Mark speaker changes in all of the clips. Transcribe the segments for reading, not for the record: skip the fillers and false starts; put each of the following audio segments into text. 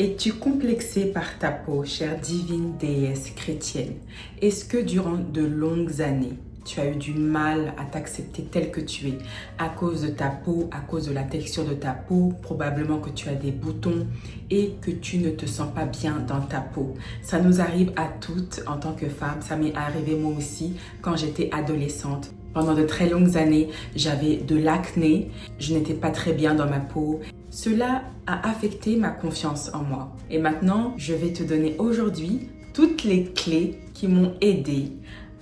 Speaker 1: Es-tu complexé par ta peau, chère divine déesse chrétienne? Est-ce que durant de longues années, tu as eu du mal à t'accepter tel que tu es à cause de ta peau, à cause de la texture de ta peau, probablement que tu as des boutons et que tu ne te sens pas bien dans ta peau. Ça nous arrive à toutes en tant que femmes, ça m'est arrivé moi aussi quand j'étais adolescente. Pendant de très longues années, j'avais de l'acné, je n'étais pas très bien dans ma peau. Cela a affecté ma confiance en moi. Et maintenant, je vais te donner aujourd'hui toutes les clés qui m'ont aidé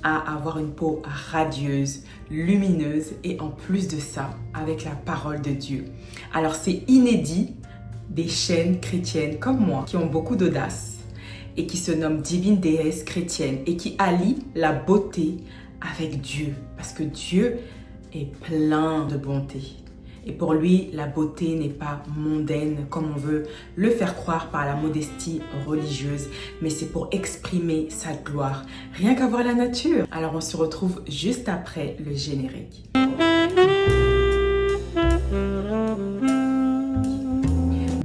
Speaker 1: à avoir une peau radieuse, lumineuse et en plus de ça, avec la parole de Dieu. Alors c'est inédit des chaînes chrétiennes comme moi qui ont beaucoup d'audace et qui se nomment Divine Déesse Chrétienne et qui allient la beauté avec Dieu parce que Dieu est plein de bonté. Et pour lui, la beauté n'est pas mondaine comme on veut le faire croire par la modestie religieuse, mais c'est pour exprimer sa gloire. Rien qu'à voir la nature. Alors on se retrouve juste après le générique.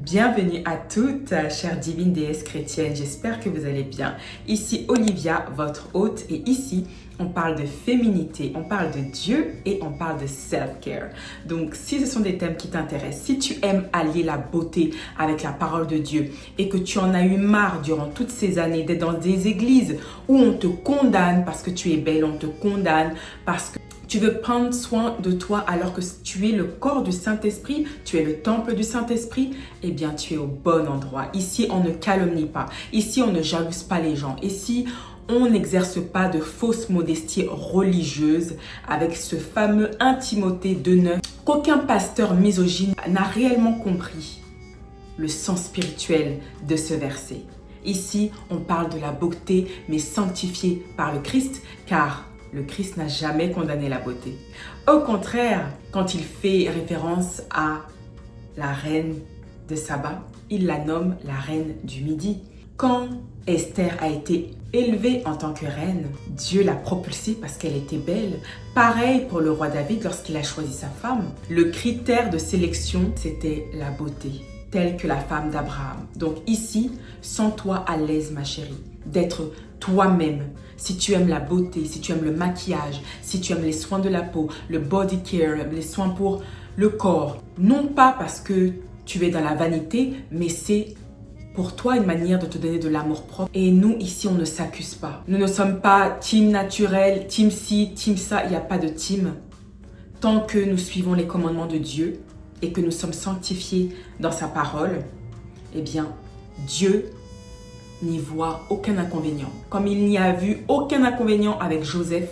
Speaker 1: Bienvenue à toutes, chères divines déesses chrétiennes. J'espère que vous allez bien. Ici Olivia, votre hôte, et ici on parle de féminité, on parle de Dieu et on parle de self-care. Donc si ce sont des thèmes qui t'intéressent, si tu aimes allier la beauté avec la parole de Dieu et que tu en as eu marre durant toutes ces années d'être dans des églises où on te condamne parce que tu es belle, on te condamne parce que tu veux prendre soin de toi alors que tu es le corps du Saint-Esprit, tu es le temple du Saint-Esprit, eh bien tu es au bon endroit. Ici, on ne calomnie pas. Ici, on ne jalouse pas les gens. Ici, on n'exerce pas de fausse modestie religieuse avec ce fameux intimité de neuf qu'aucun pasteur misogyne n'a réellement compris le sens spirituel de ce verset. Ici, on parle de la beauté, mais sanctifiée par le Christ, car le Christ n'a jamais condamné la beauté. Au contraire, quand il fait référence à la reine de Saba, il la nomme la reine du Midi. Quand Esther a été élevée en tant que reine, Dieu l'a propulsée parce qu'elle était belle. Pareil pour le roi David lorsqu'il a choisi sa femme. Le critère de sélection, c'était la beauté, telle que la femme d'Abraham. Donc ici, sens-toi à l'aise ma chérie, d'être toi-même. Si tu aimes la beauté, si tu aimes le maquillage, si tu aimes les soins de la peau, le body care, les soins pour le corps, non pas parce que tu es dans la vanité, mais c'est pour toi une manière de te donner de l'amour propre. Et nous, ici, on ne s'accuse pas. Nous ne sommes pas team naturel, team ci, team ça. Il n'y a pas de team. Tant que nous suivons les commandements de Dieu et que nous sommes sanctifiés dans sa parole, eh bien, Dieu n'y voit aucun inconvénient. Comme il n'y a vu aucun inconvénient avec Joseph,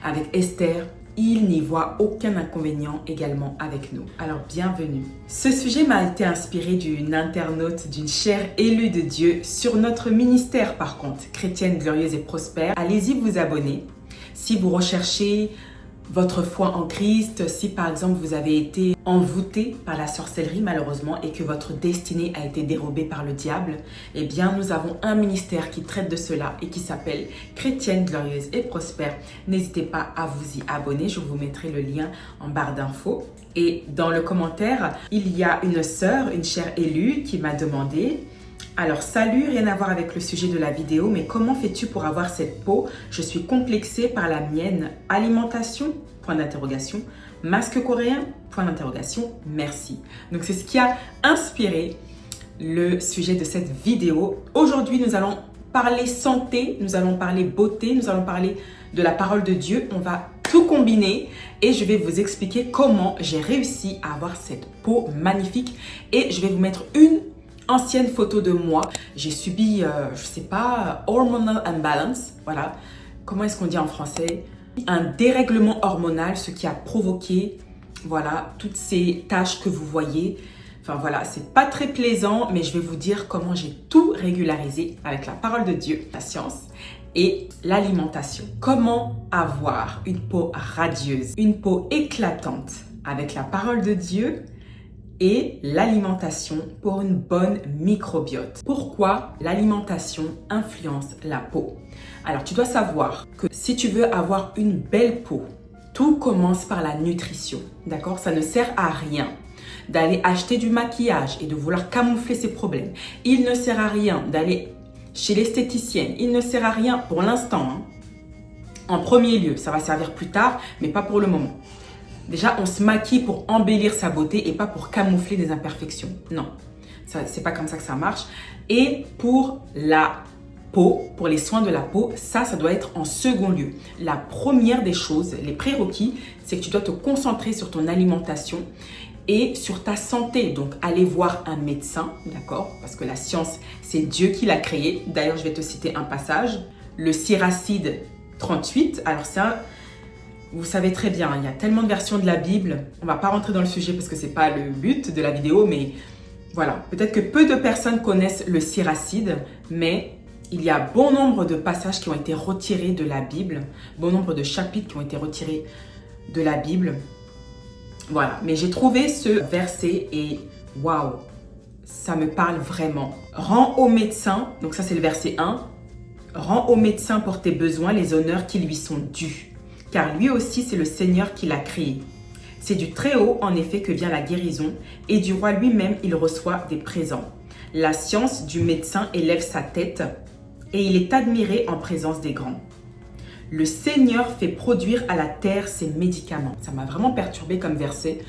Speaker 1: avec Esther, il n'y voit aucun inconvénient également avec nous. Alors bienvenue. Ce sujet m'a été inspiré d'une internaute, d'une chère élue de Dieu sur notre ministère par contre, Chrétienne Glorieuse et Prospère. Allez-y vous abonner. Si vous recherchez votre foi en Christ, si par exemple vous avez été envoûté par la sorcellerie malheureusement et que votre destinée a été dérobée par le diable, eh bien nous avons un ministère qui traite de cela et qui s'appelle Chrétienne Glorieuse et Prospère. N'hésitez pas à vous y abonner, je vous mettrai le lien en barre d'infos. Et dans le commentaire, il y a une sœur, une chère élue qui m'a demandé: alors salut, rien à voir avec le sujet de la vidéo, mais comment fais-tu pour avoir cette peau? Je suis complexée par la mienne. Alimentation? Point d'interrogation. Masque coréen? Point d'interrogation. Merci. Donc c'est ce qui a inspiré le sujet de cette vidéo. Aujourd'hui, nous allons parler santé, nous allons parler beauté, nous allons parler de la parole de Dieu. On va tout combiner et je vais vous expliquer comment j'ai réussi à avoir cette peau magnifique. Et je vais vous mettre une ancienne photo de moi. J'ai subi, je sais pas, hormonal imbalance. Voilà. Comment est-ce qu'on dit en français? Un dérèglement hormonal, ce qui a provoqué, voilà, toutes ces taches que vous voyez. Enfin voilà, c'est pas très plaisant, mais je vais vous dire comment j'ai tout régularisé avec la parole de Dieu, la science et l'alimentation. Comment avoir une peau radieuse, une peau éclatante avec la parole de Dieu et l'alimentation pour une bonne microbiote. Pourquoi l'alimentation influence la peau? Alors, tu dois savoir que si tu veux avoir une belle peau, tout commence par la nutrition, d'accord? Ça ne sert à rien d'aller acheter du maquillage et de vouloir camoufler ses problèmes. Il ne sert à rien d'aller chez l'esthéticienne. Il ne sert à rien pour l'instant, hein. En premier lieu, ça va servir plus tard, mais pas pour le moment. Déjà, on se maquille pour embellir sa beauté et pas pour camoufler des imperfections. Non, c'est pas comme ça que ça marche. Et pour la peau, pour les soins de la peau, ça doit être en second lieu. La première des choses, les prérequis, c'est que tu dois te concentrer sur ton alimentation et sur ta santé. Donc, aller voir un médecin, d'accord? Parce que la science, c'est Dieu qui l'a créée. D'ailleurs, je vais te citer un passage. Le Siracide 38, alors ça, vous savez très bien, il y a tellement de versions de la Bible. On ne va pas rentrer dans le sujet parce que ce n'est pas le but de la vidéo, mais voilà. Peut-être que peu de personnes connaissent le Siracide, mais il y a bon nombre de passages qui ont été retirés de la Bible, bon nombre de chapitres qui ont été retirés de la Bible. Voilà, mais j'ai trouvé ce verset et waouh, ça me parle vraiment. Rends au médecin, donc ça c'est le verset 1, rends au médecin pour tes besoins les honneurs qui lui sont dus. Car lui aussi, c'est le Seigneur qui l'a créé. C'est du Très-Haut, en effet, que vient la guérison, et du roi lui-même, il reçoit des présents. La science du médecin élève sa tête, et il est admiré en présence des grands. Le Seigneur fait produire à la terre ses médicaments. Ça m'a vraiment perturbée comme verset,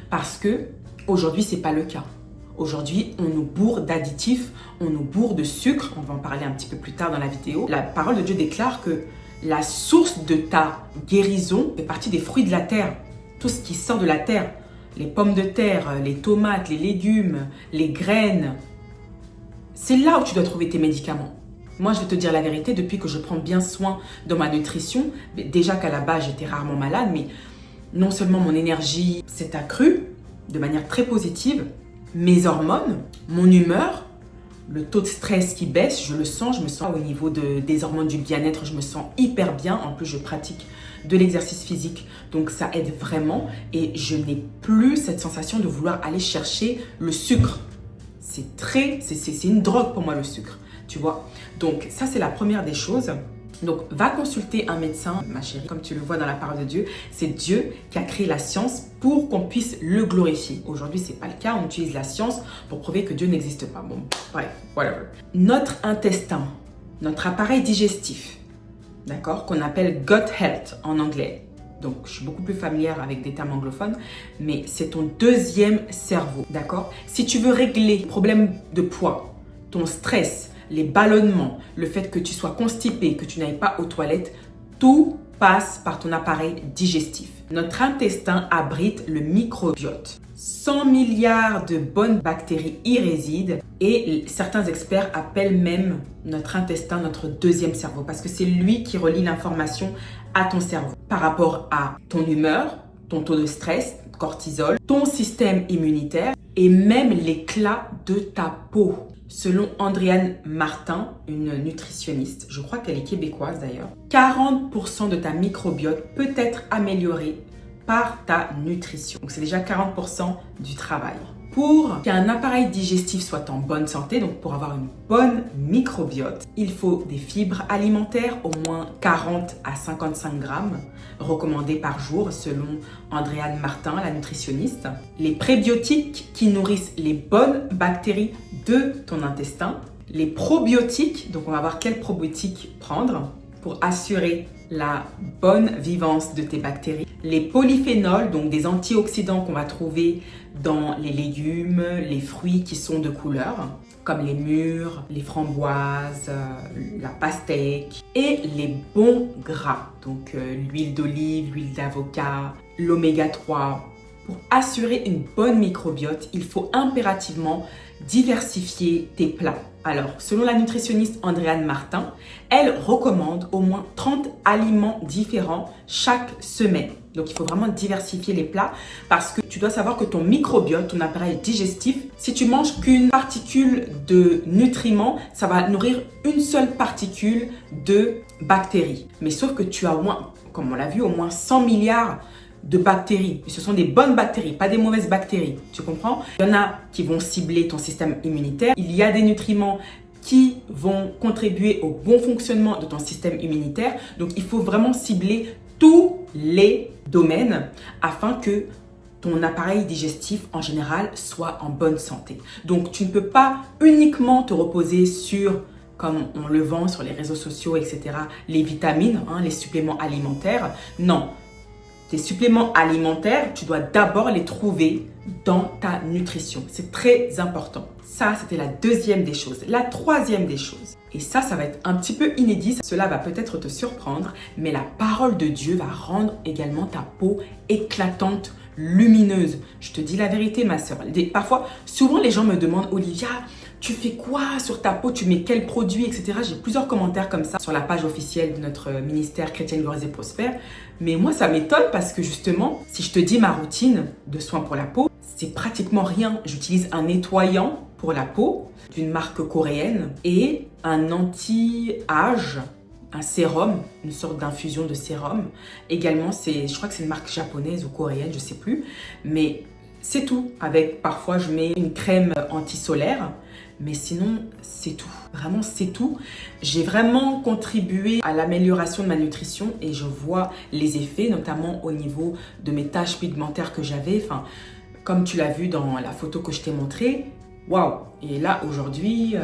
Speaker 1: parce que aujourd'hui, c'est pas le cas. Aujourd'hui, on nous bourre d'additifs, on nous bourre de sucre, on va en parler un petit peu plus tard dans la vidéo. La parole de Dieu déclare que la source de ta guérison fait partie des fruits de la terre. Tout ce qui sort de la terre, les pommes de terre, les tomates, les légumes, les graines. C'est là où tu dois trouver tes médicaments. Moi, je vais te dire la vérité, depuis que je prends bien soin de ma nutrition, déjà qu'à la base, j'étais rarement malade, mais non seulement mon énergie s'est accrue de manière très positive, mes hormones, mon humeur, le taux de stress qui baisse, je le sens, je me sens au niveau des hormones du bien-être, je me sens hyper bien. En plus, je pratique de l'exercice physique, donc ça aide vraiment. Et je n'ai plus cette sensation de vouloir aller chercher le sucre. C'est une drogue pour moi, le sucre, tu vois. Donc ça, c'est la première des choses. Donc, va consulter un médecin, ma chérie, comme tu le vois dans la parole de Dieu. C'est Dieu qui a créé la science pour qu'on puisse le glorifier. Aujourd'hui, ce n'est pas le cas. On utilise la science pour prouver que Dieu n'existe pas. Bon, bref, whatever. Notre intestin, notre appareil digestif, d'accord, qu'on appelle gut health en anglais. Donc, je suis beaucoup plus familière avec des termes anglophones, mais c'est ton deuxième cerveau, d'accord? Si tu veux régler les problèmes de poids, ton stress, les ballonnements, le fait que tu sois constipé, que tu n'ailles pas aux toilettes, tout passe par ton appareil digestif. Notre intestin abrite le microbiote. 100 milliards de bonnes bactéries y résident et certains experts appellent même notre intestin notre deuxième cerveau parce que c'est lui qui relie l'information à ton cerveau par rapport à ton humeur, ton taux de stress, cortisol, ton système immunitaire et même l'éclat de ta peau. Selon Andréane Martin, une nutritionniste, je crois qu'elle est québécoise d'ailleurs, 40% de ta microbiote peut être amélioré par ta nutrition. Donc c'est déjà 40% du travail. Pour qu'un appareil digestif soit en bonne santé, donc pour avoir une bonne microbiote, il faut des fibres alimentaires, au moins 40 à 55 grammes, recommandées par jour selon Andréane Martin, la nutritionniste. Les prébiotiques qui nourrissent les bonnes bactéries de ton intestin. Les probiotiques, donc on va voir quels probiotiques prendre pour assurer la bonne vivance de tes bactéries. Les polyphénols, donc des antioxydants qu'on va trouver dans les légumes, les fruits qui sont de couleur, comme les mûres, les framboises, la pastèque, et les bons gras, donc l'huile d'olive, l'huile d'avocat, l'oméga 3. Pour assurer une bonne microbiote, il faut impérativement diversifier tes plats. Alors, selon la nutritionniste Andréane Martin, elle recommande au moins 30 aliments différents chaque semaine. Donc, il faut vraiment diversifier les plats parce que tu dois savoir que ton microbiote, ton appareil digestif, si tu manges qu'une particule de nutriments, ça va nourrir une seule particule de bactéries. Mais sauf que tu as au moins, comme on l'a vu, au moins 100 milliards de bactéries. Et ce sont des bonnes bactéries, pas des mauvaises bactéries. Tu comprends? Il y en a qui vont cibler ton système immunitaire. Il y a des nutriments qui vont contribuer au bon fonctionnement de ton système immunitaire. Donc, il faut vraiment cibler tous les domaines afin que ton appareil digestif en général soit en bonne santé. Donc tu ne peux pas uniquement te reposer sur, comme on le vend sur les réseaux sociaux, etc., les vitamines, les suppléments alimentaires. Non, tes suppléments alimentaires, tu dois d'abord les trouver dans ta nutrition. C'est très important. Ça, c'était la deuxième des choses. La troisième des choses, et ça va être un petit peu inédit, cela va peut-être te surprendre, mais la parole de Dieu va rendre également ta peau éclatante, lumineuse. Je te dis la vérité, ma sœur. Parfois, souvent les gens me demandent, Olivia, tu fais quoi sur ta peau? Tu mets quel produit, etc. J'ai plusieurs commentaires comme ça sur la page officielle de notre ministère Chrétienne Glorieuse et Prospère. Mais moi, ça m'étonne parce que justement, si je te dis ma routine de soins pour la peau, c'est pratiquement rien. J'utilise un nettoyant pour la peau d'une marque coréenne et un anti-âge, un sérum, une sorte d'infusion de sérum. Également, je crois que c'est une marque japonaise ou coréenne, je ne sais plus. Mais c'est tout. Parfois, je mets une crème anti-solaire. Mais sinon, c'est tout. Vraiment, c'est tout. J'ai vraiment contribué à l'amélioration de ma nutrition et je vois les effets, notamment au niveau de mes taches pigmentaires que j'avais. Enfin, comme tu l'as vu dans la photo que je t'ai montrée, waouh! Et là, aujourd'hui,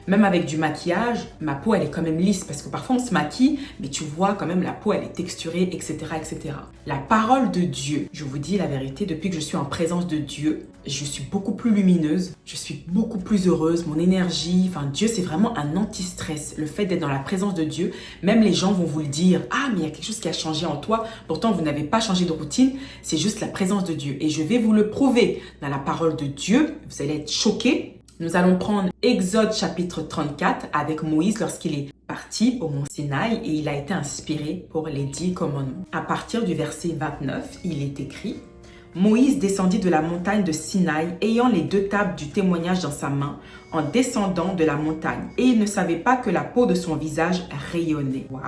Speaker 1: même avec du maquillage, ma peau, elle est quand même lisse parce que parfois, on se maquille, mais tu vois quand même la peau, elle est texturée, etc., etc. La parole de Dieu, je vous dis la vérité, depuis que je suis en présence de Dieu, je suis beaucoup plus lumineuse, je suis beaucoup plus heureuse, mon énergie, Dieu, c'est vraiment un anti-stress. Le fait d'être dans la présence de Dieu, même les gens vont vous le dire, ah, mais il y a quelque chose qui a changé en toi, pourtant, vous n'avez pas changé de routine, c'est juste la présence de Dieu. Et je vais vous le prouver dans la parole de Dieu, vous allez être choqués. Nous allons prendre Exode chapitre 34 avec Moïse lorsqu'il est parti au mont Sinaï et il a été inspiré pour les 10 commandements. À partir du verset 29, il est écrit « Moïse descendit de la montagne de Sinaï ayant les 2 tables du témoignage dans sa main en descendant de la montagne et il ne savait pas que la peau de son visage rayonnait. » Waouh!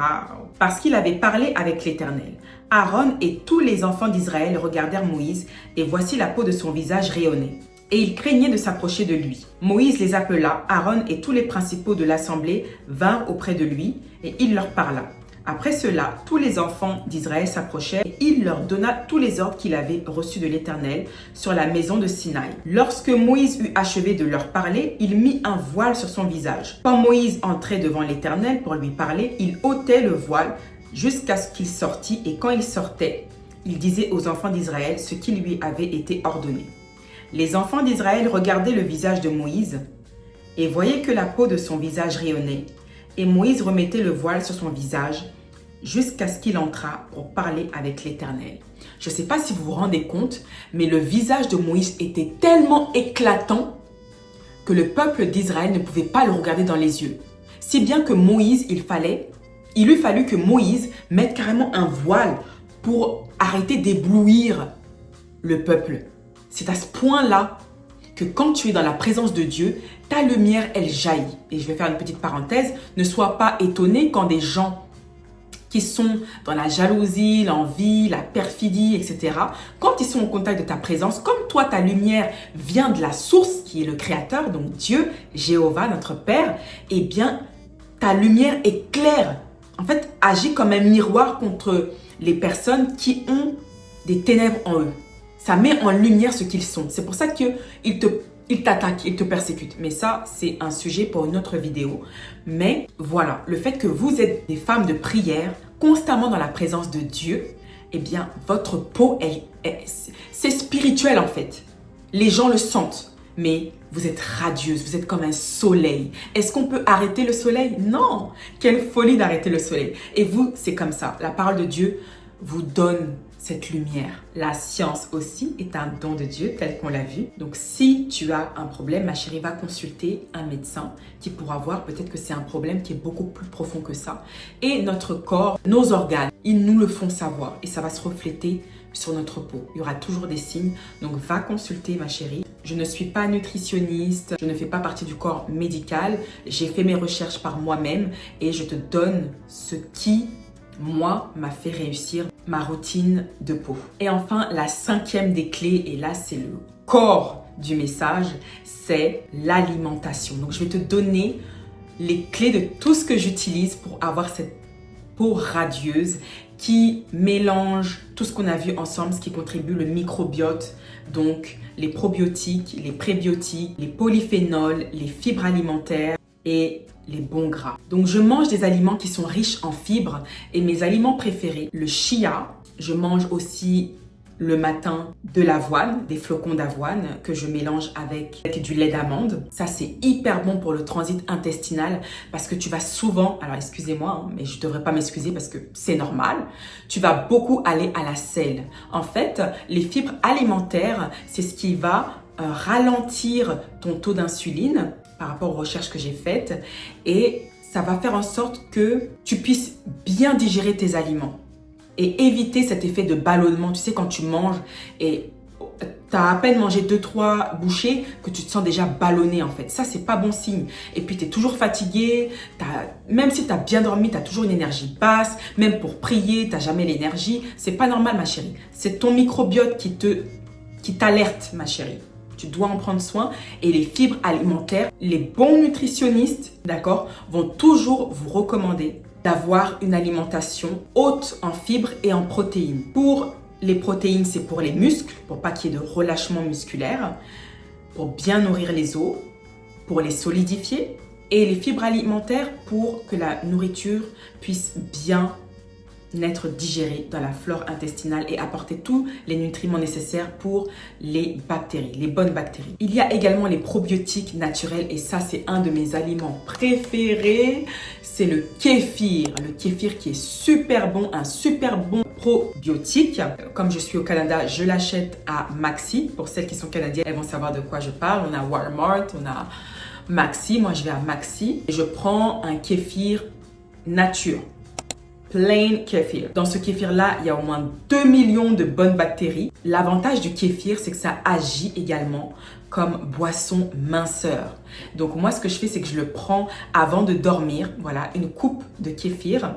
Speaker 1: Parce qu'il avait parlé avec l'Éternel. Aaron et tous les enfants d'Israël regardèrent Moïse et voici la peau de son visage rayonnait. Et il craignait de s'approcher de lui. Moïse les appela, Aaron et tous les principaux de l'assemblée vinrent auprès de lui, et il leur parla. Après cela, tous les enfants d'Israël s'approchèrent, et il leur donna tous les ordres qu'il avait reçus de l'Éternel sur la maison de Sinaï. Lorsque Moïse eut achevé de leur parler, il mit un voile sur son visage. Quand Moïse entrait devant l'Éternel pour lui parler, il ôtait le voile jusqu'à ce qu'il sortît, et quand il sortait, il disait aux enfants d'Israël ce qui lui avait été ordonné. Les enfants d'Israël regardaient le visage de Moïse et voyaient que la peau de son visage rayonnait. Et Moïse remettait le voile sur son visage jusqu'à ce qu'il entrât pour parler avec l'Éternel. Je ne sais pas si vous vous rendez compte, mais le visage de Moïse était tellement éclatant que le peuple d'Israël ne pouvait pas le regarder dans les yeux. Si bien que Moïse, il lui fallut que Moïse mette carrément un voile pour arrêter d'éblouir le peuple. C'est à ce point-là que quand tu es dans la présence de Dieu, ta lumière, elle jaillit. Et je vais faire une petite parenthèse. Ne sois pas étonné quand des gens qui sont dans la jalousie, l'envie, la perfidie, etc., quand ils sont au contact de ta présence, comme toi, ta lumière vient de la source qui est le Créateur, donc Dieu, Jéhovah, notre Père, eh bien, ta lumière éclaire. En fait, agit comme un miroir contre les personnes qui ont des ténèbres en eux. Ça met en lumière ce qu'ils sont. C'est pour ça qu'ils t'attaquent, ils te persécutent. Mais ça, c'est un sujet pour une autre vidéo. Mais voilà, le fait que vous êtes des femmes de prière, constamment dans la présence de Dieu, eh bien, votre peau, c'est spirituel en fait. Les gens le sentent. Mais vous êtes radieuse, vous êtes comme un soleil. Est-ce qu'on peut arrêter le soleil? Non! Quelle folie d'arrêter le soleil. Et vous, c'est comme ça. La parole de Dieu vous donne cette lumière. La science aussi est un don de Dieu, tel qu'on l'a vu. Donc, si tu as un problème, ma chérie, va consulter un médecin qui pourra voir peut-être que c'est un problème qui est beaucoup plus profond que ça. Et notre corps, nos organes, ils nous le font savoir et ça va se refléter sur notre peau. Il y aura toujours des signes. Donc, va consulter, ma chérie. Je ne suis pas nutritionniste, je ne fais pas partie du corps médical. J'ai fait mes recherches par moi-même et je te donne ce qui, moi, m'a fait réussir ma routine de peau. Et enfin, la 5e des clés, et là, c'est le corps du message, c'est l'alimentation. Donc, je vais te donner les clés de tout ce que j'utilise pour avoir cette peau radieuse qui mélange tout ce qu'on a vu ensemble, ce qui contribue le microbiote, donc les probiotiques, les prébiotiques, les polyphénols, les fibres alimentaires et les bons gras. Donc je mange des aliments qui sont riches en fibres et mes aliments préférés, le chia, je mange aussi le matin de l'avoine, des flocons d'avoine que je mélange avec du lait d'amande. Ça, c'est hyper bon pour le transit intestinal parce que tu vas souvent, alors excusez-moi, mais je ne devrais pas m'excuser parce que c'est normal, tu vas beaucoup aller à la selle. En fait, les fibres alimentaires, c'est ce qui va ralentir ton taux d'insuline par rapport aux recherches que j'ai faites et ça va faire en sorte que tu puisses bien digérer tes aliments. Et éviter cet effet de ballonnement. Tu sais, quand tu manges et tu as à peine mangé 2-3 bouchées que tu te sens déjà ballonné en fait. Ça, c'est pas bon signe. Et puis, tu es toujours fatigué. Même si tu as bien dormi, tu as toujours une énergie basse. Même pour prier, tu n'as jamais l'énergie. C'est pas normal, ma chérie. C'est ton microbiote qui t'alerte, ma chérie. Tu dois en prendre soin. Et les fibres alimentaires, les bons nutritionnistes, d'accord, vont toujours vous recommander d'avoir une alimentation haute en fibres et en protéines. Pour les protéines, c'est pour les muscles, pour pas qu'il y ait de relâchement musculaire, pour bien nourrir les os, pour les solidifier, et les fibres alimentaires pour que la nourriture puisse bien être digérée dans la flore intestinale et apporter tous les nutriments nécessaires pour les bactéries, les bonnes bactéries. Il y a également les probiotiques naturels et ça, c'est un de mes aliments préférés. C'est le kéfir. Le kéfir qui est super bon, un super bon probiotique. Comme je suis au Canada, je l'achète à Maxi. Pour celles qui sont canadiennes, elles vont savoir de quoi je parle. On a Walmart, on a Maxi. Moi, je vais à Maxi et je prends un kéfir nature. Plain kéfir. Dans ce kéfir-là, il y a au moins 2 millions de bonnes bactéries. L'avantage du kéfir, c'est que ça agit également comme boisson minceur. Donc moi, ce que je fais, c'est que je le prends avant de dormir. Voilà, une coupe de kéfir.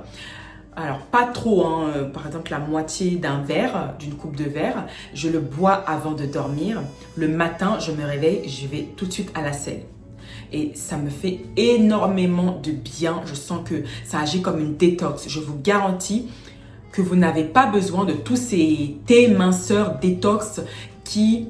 Speaker 1: Alors, pas trop, hein. Par exemple, la moitié d'un verre, d'une coupe de verre. Je le bois avant de dormir. Le matin, je me réveille, je vais tout de suite à la selle. Et ça me fait énormément de bien. Je sens que ça agit comme une détox. Je vous garantis que vous n'avez pas besoin de tous ces thés minceurs détox qui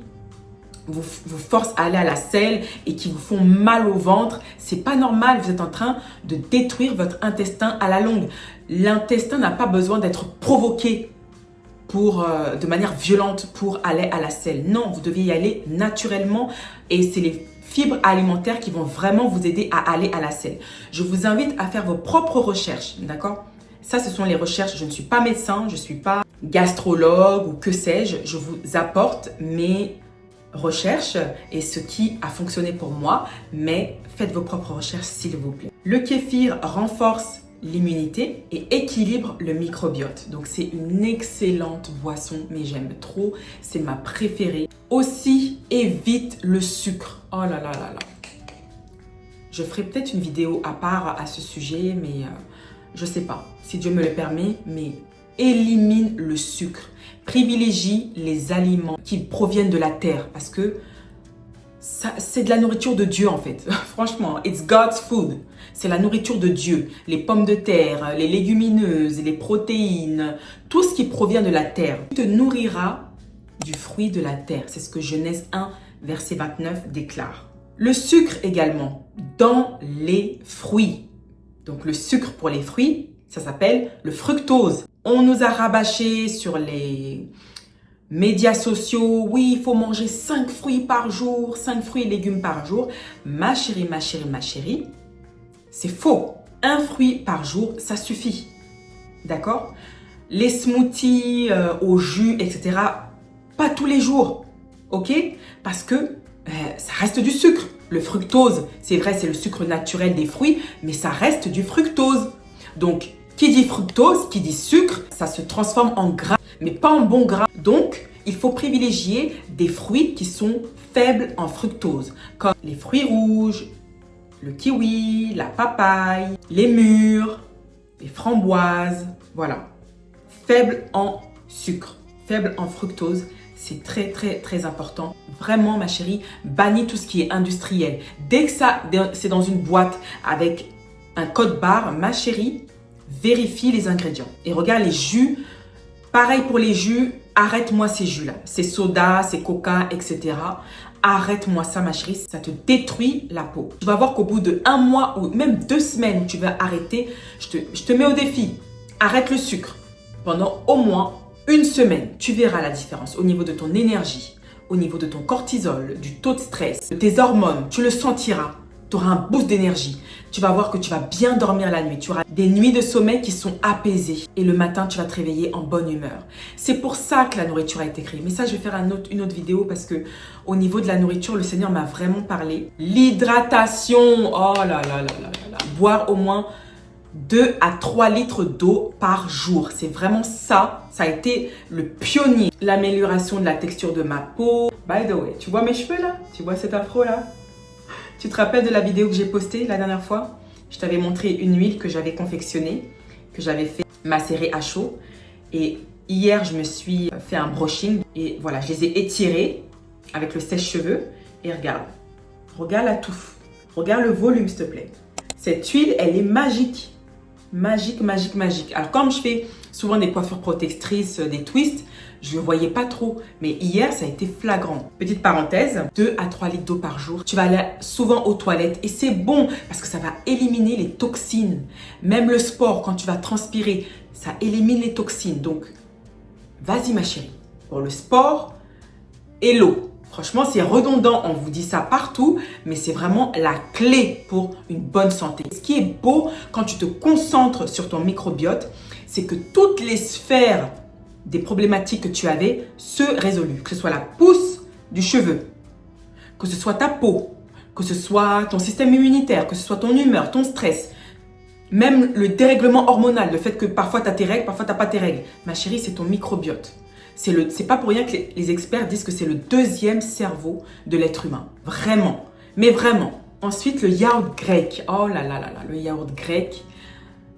Speaker 1: vous forcent à aller à la selle et qui vous font mal au ventre. C'est pas normal. Vous êtes en train de détruire votre intestin à la longue. L'intestin n'a pas besoin d'être provoqué de manière violente pour aller à la selle. Non, vous devez y aller naturellement et c'est les fibres alimentaires qui vont vraiment vous aider à aller à la selle. Je vous invite à faire vos propres recherches, d'accord? Ça, ce sont les recherches. Je ne suis pas médecin, je ne suis pas gastrologue ou que sais-je. Je vous apporte mes recherches et ce qui a fonctionné pour moi, mais faites vos propres recherches s'il vous plaît. Le kéfir renforce l'immunité et équilibre le microbiote. Donc c'est une excellente boisson, mais j'aime trop, c'est ma préférée. Aussi, évite le sucre. Oh là là là là. Je ferai peut-être une vidéo à part à ce sujet, mais je sais pas, si Dieu me le permet, mais élimine le sucre. Privilégie les aliments qui proviennent de la terre parce que c'est de la nourriture de Dieu en fait. Franchement, it's God's food. C'est la nourriture de Dieu. Les pommes de terre, les légumineuses, les protéines, tout ce qui provient de la terre. Tu te nourriras du fruit de la terre. C'est ce que Genèse 1, verset 29 déclare. Le sucre également dans les fruits. Donc le sucre pour les fruits, ça s'appelle le fructose. On nous a rabâché sur les médias sociaux, oui, il faut manger 5 fruits par jour, 5 fruits et légumes par jour. Ma chérie, ma chérie, ma chérie, c'est faux. Un fruit par jour, ça suffit. D'accord? Les smoothies au jus, etc., pas tous les jours. Ok? Parce que ça reste du sucre. Le fructose, c'est vrai, c'est le sucre naturel des fruits, mais ça reste du fructose. Donc, qui dit fructose, qui dit sucre, ça se transforme en gras, mais pas en bon gras. Donc, il faut privilégier des fruits qui sont faibles en fructose, comme les fruits rouges, le kiwi, la papaye, les mûres, les framboises, voilà. Faibles en sucre, faibles en fructose, c'est très très très important. Vraiment ma chérie, bannis tout ce qui est industriel. Dès que c'est dans une boîte avec un code barre, ma chérie, vérifie les ingrédients. Et regarde les jus. Pareil pour les jus, arrête-moi ces jus-là. Ces sodas, ces coca, etc. Arrête-moi ça, ma chérie, ça te détruit la peau. Tu vas voir qu'au bout de 1 mois ou même 2 semaines, tu vas arrêter. Je te mets au défi. Arrête le sucre pendant au moins 1 semaine. Tu verras la différence au niveau de ton énergie, au niveau de ton cortisol, du taux de stress, de tes hormones. Tu le sentiras. Tu auras un boost d'énergie. Tu vas voir que tu vas bien dormir la nuit. Tu auras des nuits de sommeil qui sont apaisées. Et le matin, tu vas te réveiller en bonne humeur. C'est pour ça que la nourriture a été créée. Mais ça, je vais faire une autre vidéo parce que au niveau de la nourriture, le Seigneur m'a vraiment parlé. L'hydratation. Oh là là là là là là. Boire au moins 2 à 3 litres d'eau par jour. C'est vraiment ça. Ça a été le pionnier. L'amélioration de la texture de ma peau. By the way, tu vois mes cheveux là? Tu vois cet afro là? Tu te rappelles de la vidéo que j'ai postée la dernière fois? Je t'avais montré une huile que j'avais confectionnée, que j'avais fait macérer à chaud. Et hier, je me suis fait un brushing. Et voilà, je les ai étirés avec le sèche-cheveux. Et regarde. Regarde la touffe. Regarde le volume, s'il te plaît. Cette huile, elle est magique. Magique, magique, magique. Alors, comme je fais souvent des coiffures protectrices, des twists, je ne voyais pas trop. Mais hier, ça a été flagrant. Petite parenthèse, 2 à 3 litres d'eau par jour. Tu vas aller souvent aux toilettes et c'est bon parce que ça va éliminer les toxines. Même le sport, quand tu vas transpirer, ça élimine les toxines. Donc, vas-y ma chérie. Pour le sport et l'eau. Franchement, c'est redondant, on vous dit ça partout, mais c'est vraiment la clé pour une bonne santé. Ce qui est beau quand tu te concentres sur ton microbiote, c'est que toutes les sphères des problématiques que tu avais se résolvent. Que ce soit la pousse du cheveu, que ce soit ta peau, que ce soit ton système immunitaire, que ce soit ton humeur, ton stress, même le dérèglement hormonal, le fait que parfois tu as tes règles, parfois tu n'as pas tes règles. Ma chérie, c'est ton microbiote. C'est pas pour rien que les experts disent que c'est le 2e cerveau de l'être humain. Vraiment. Mais vraiment. Ensuite, le yaourt grec. Oh là là là là, le yaourt grec,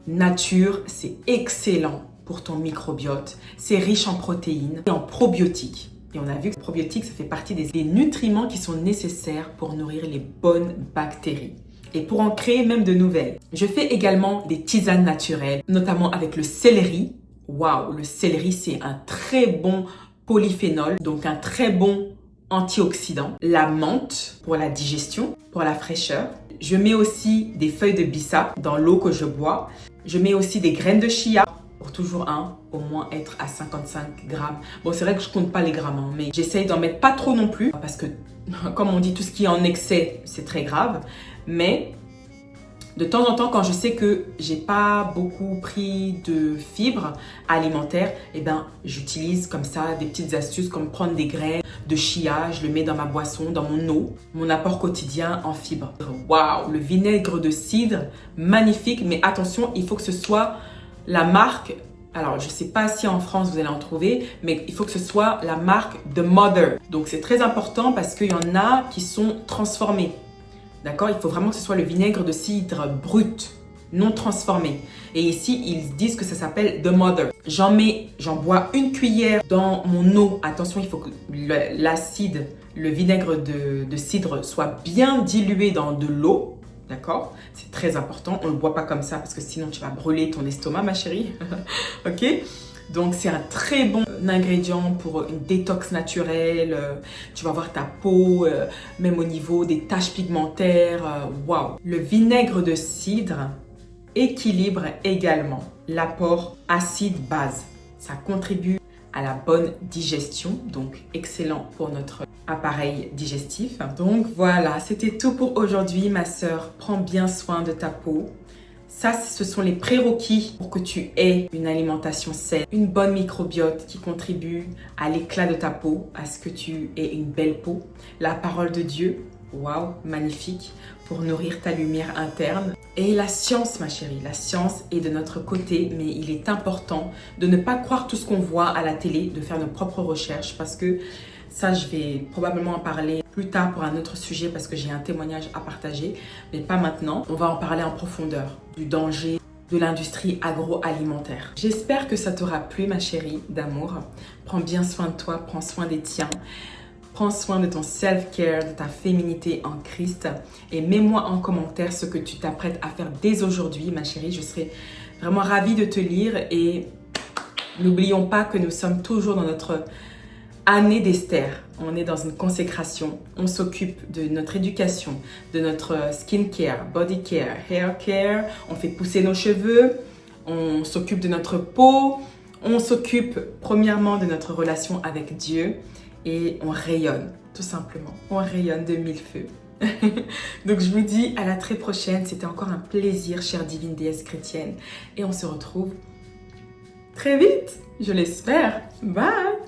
Speaker 1: nature, c'est excellent pour ton microbiote. C'est riche en protéines et en probiotiques. Et on a vu que les probiotiques, ça fait partie des nutriments qui sont nécessaires pour nourrir les bonnes bactéries. Et pour en créer même de nouvelles. Je fais également des tisanes naturelles, notamment avec le céleri. Waouh, le céleri, c'est un très bon polyphénol, donc un très bon antioxydant. La menthe pour la digestion, pour la fraîcheur. Je mets aussi des feuilles de bissap dans l'eau que je bois. Je mets aussi des graines de chia pour toujours au moins être à 55 grammes. Bon, c'est vrai que je compte pas les grammes, hein, mais j'essaye d'en mettre pas trop non plus parce que, comme on dit, tout ce qui est en excès, c'est très grave. Mais de temps en temps, quand je sais que j'ai pas beaucoup pris de fibres alimentaires, eh ben, j'utilise comme ça des petites astuces comme prendre des graines de chia, je le mets dans ma boisson, dans mon eau, mon apport quotidien en fibres. Waouh, le vinaigre de cidre, magnifique, mais attention, il faut que ce soit la marque. Alors, je ne sais pas si en France vous allez en trouver, mais il faut que ce soit la marque The Mother. Donc, c'est très important parce qu'il y en a qui sont transformés. D'accord? Il faut vraiment que ce soit le vinaigre de cidre brut, non transformé. Et ici, ils disent que ça s'appelle The Mother. J'en bois 1 cuillère dans mon eau. Attention, il faut que l'acide, le vinaigre de cidre soit bien dilué dans de l'eau. D'accord? C'est très important. On ne le boit pas comme ça parce que sinon tu vas brûler ton estomac, ma chérie. Ok? Donc, c'est un très bon ingrédient pour une détox naturelle. Tu vas voir ta peau, même au niveau des taches pigmentaires. Waouh! Le vinaigre de cidre équilibre également l'apport acide-base. Ça contribue à la bonne digestion, donc excellent pour notre appareil digestif. Donc voilà, c'était tout pour aujourd'hui, ma sœur. Prends bien soin de ta peau. Ça, ce sont les prérequis pour que tu aies une alimentation saine, une bonne microbiote qui contribue à l'éclat de ta peau, à ce que tu aies une belle peau. La parole de Dieu, waouh, magnifique, pour nourrir ta lumière interne. Et la science, ma chérie, la science est de notre côté, mais il est important de ne pas croire tout ce qu'on voit à la télé, de faire nos propres recherches parce que ça, je vais probablement en parler plus tard pour un autre sujet parce que j'ai un témoignage à partager, mais pas maintenant. On va en parler en profondeur du danger de l'industrie agroalimentaire. J'espère que ça t'aura plu, ma chérie d'amour. Prends bien soin de toi, prends soin des tiens. Prends soin de ton self-care, de ta féminité en Christ. Et mets-moi en commentaire ce que tu t'apprêtes à faire dès aujourd'hui, ma chérie. Je serai vraiment ravie de te lire. Et n'oublions pas que nous sommes toujours dans notre année d'Esther. On est dans une consécration. On s'occupe de notre éducation, de notre skin care, body care, hair care. On fait pousser nos cheveux. On s'occupe de notre peau. On s'occupe premièrement de notre relation avec Dieu. Et on rayonne, tout simplement. On rayonne de mille feux. Donc je vous dis à la très prochaine. C'était encore un plaisir, chère divine déesse chrétienne. Et on se retrouve très vite, je l'espère. Bye!